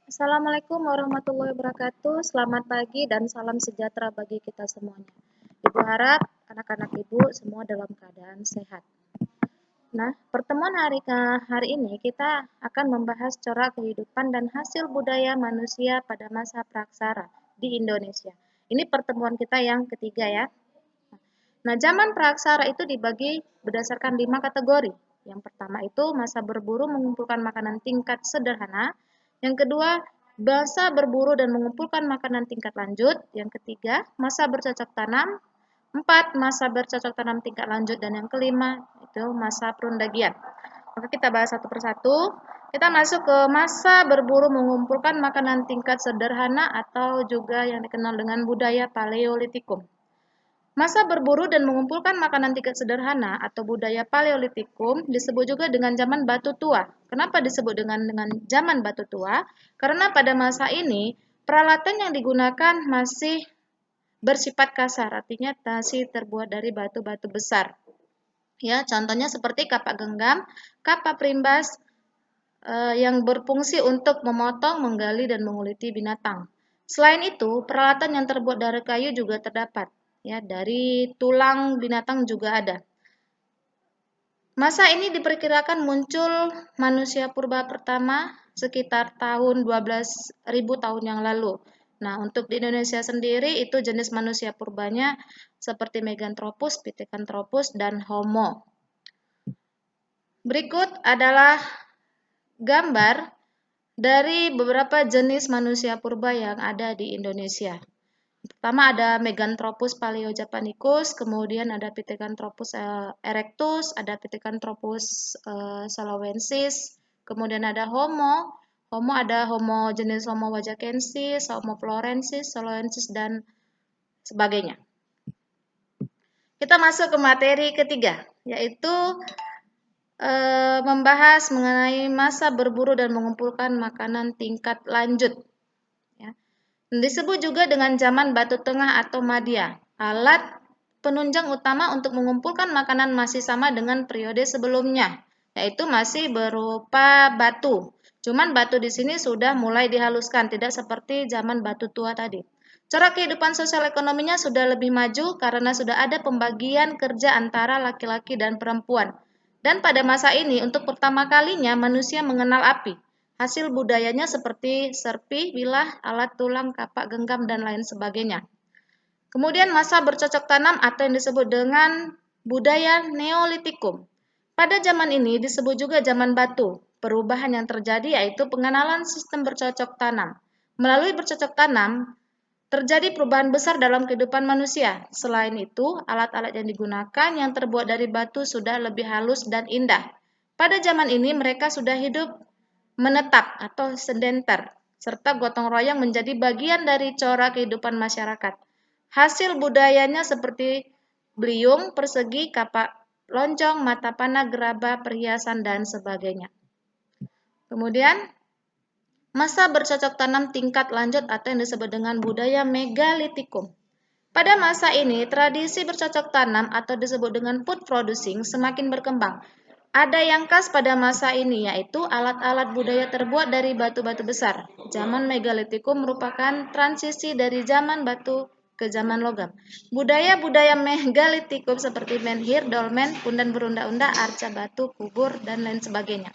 Assalamualaikum warahmatullahi wabarakatuh. Selamat pagi dan salam sejahtera bagi kita semuanya. Ibu harap anak-anak ibu semua dalam keadaan sehat. Nah, pertemuan hari ini kita akan membahas corak kehidupan dan hasil budaya manusia pada masa praksara di Indonesia. Ini pertemuan kita yang ketiga ya. Nah, zaman praksara itu dibagi berdasarkan 5 kategori. Yang pertama itu masa berburu mengumpulkan makanan tingkat sederhana. Yang kedua, masa berburu dan mengumpulkan makanan tingkat lanjut. Yang ketiga, masa bercocok tanam. Empat, masa bercocok tanam tingkat lanjut. Dan yang kelima, itu masa perundagian. Maka kita bahas satu persatu. Kita masuk ke masa berburu mengumpulkan makanan tingkat sederhana atau juga yang dikenal dengan budaya Paleolitikum. Masa berburu dan mengumpulkan makanan tingkat sederhana atau budaya Paleolitikum disebut juga dengan zaman Batu Tua. Kenapa disebut dengan zaman Batu Tua? Karena pada masa ini peralatan yang digunakan masih bersifat kasar, artinya masih terbuat dari batu-batu besar. Ya, contohnya seperti kapak genggam, kapak perimbas yang berfungsi untuk memotong, menggali dan menguliti binatang. Selain itu, peralatan yang terbuat dari kayu juga terdapat. Ya, dari tulang binatang juga ada. Masa ini diperkirakan muncul manusia purba pertama sekitar tahun 12.000 tahun yang lalu. Nah, untuk di Indonesia sendiri itu jenis manusia purbanya seperti Meganthropus, Pithecanthropus, dan Homo. Berikut adalah gambar dari beberapa jenis manusia purba yang ada di Indonesia. Pertama ada Meganthropus paleojapanicus, kemudian ada Pithecanthropus erectus, ada Pithecanthropus saloensis, kemudian ada Homo. Homo ada Homo jenis Homo wajakensis, Homo florensis, saloensis dan sebagainya. Kita masuk ke materi ketiga, yaitu membahas mengenai masa berburu dan mengumpulkan makanan tingkat lanjut. Disebut juga dengan zaman Batu Tengah atau Madya. Alat penunjang utama untuk mengumpulkan makanan masih sama dengan periode sebelumnya, yaitu masih berupa batu. Cuman batu di sini sudah mulai dihaluskan, tidak seperti zaman Batu Tua tadi. Cara kehidupan sosial ekonominya sudah lebih maju karena sudah ada pembagian kerja antara laki-laki dan perempuan. Dan pada masa ini, untuk pertama kalinya manusia mengenal api. Hasil budayanya seperti serpi, bilah, alat tulang, kapak genggam, dan lain sebagainya. Kemudian masa bercocok tanam atau yang disebut dengan budaya Neolitikum. Pada zaman ini disebut juga zaman batu. Perubahan yang terjadi yaitu pengenalan sistem bercocok tanam. Melalui bercocok tanam, terjadi perubahan besar dalam kehidupan manusia. Selain itu, alat-alat yang digunakan yang terbuat dari batu sudah lebih halus dan indah. Pada zaman ini mereka sudah hidup menetap atau sedenter, serta gotong royong menjadi bagian dari corak kehidupan masyarakat. Hasil budayanya seperti beliung, persegi, kapak loncong, mata panah, gerabah, perhiasan, dan sebagainya. Kemudian, masa bercocok tanam tingkat lanjut atau yang disebut dengan budaya megalitikum. Pada masa ini, tradisi bercocok tanam atau disebut dengan food producing semakin berkembang. Ada yang khas pada masa ini, yaitu alat-alat budaya terbuat dari batu-batu besar. Zaman Megalitikum merupakan transisi dari zaman batu ke zaman logam. Budaya-budaya Megalitikum seperti menhir, dolmen, pundan berunda-unda, arca batu, kubur, dan lain sebagainya.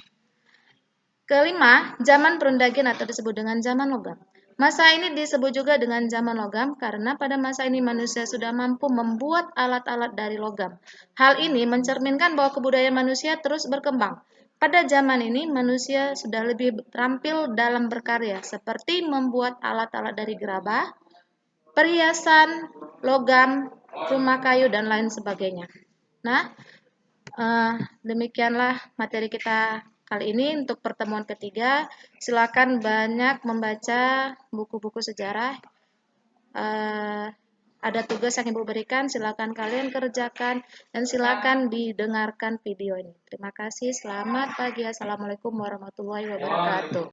Kelima, zaman perundagian atau disebut dengan zaman logam. Masa ini disebut juga dengan zaman logam karena pada masa ini manusia sudah mampu membuat alat-alat dari logam. Hal ini mencerminkan bahwa kebudayaan manusia terus berkembang. Pada zaman ini manusia sudah lebih terampil dalam berkarya seperti membuat alat-alat dari gerabah, perhiasan, logam, rumah kayu, dan lain sebagainya. Nah, demikianlah materi kita kali ini untuk pertemuan ketiga. Silakan banyak membaca buku-buku sejarah. Ada tugas yang Ibu berikan, silakan kalian kerjakan dan silakan didengarkan video ini. Terima kasih, selamat pagi. Assalamualaikum warahmatullahi wabarakatuh.